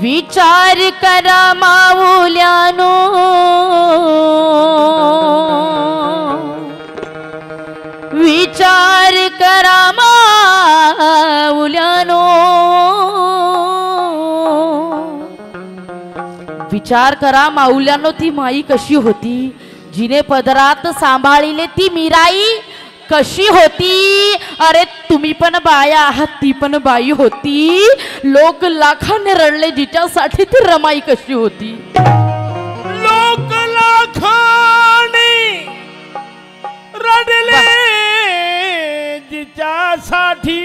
विचार करा माऊल्यानो, विचार करा माऊल्यानो, विचार करा माऊल्यानो, ती माई कशी होती जिने पदरात सांभाळिले, ती मीराई कशी होती. अरे तुम्ही पण बाया आहात, ती पण बाई होती. लोक लाखाने रडले जिच्यासाठी, ती रमाई कशी होती. लोक लाखाने रडले जिच्यासाठी,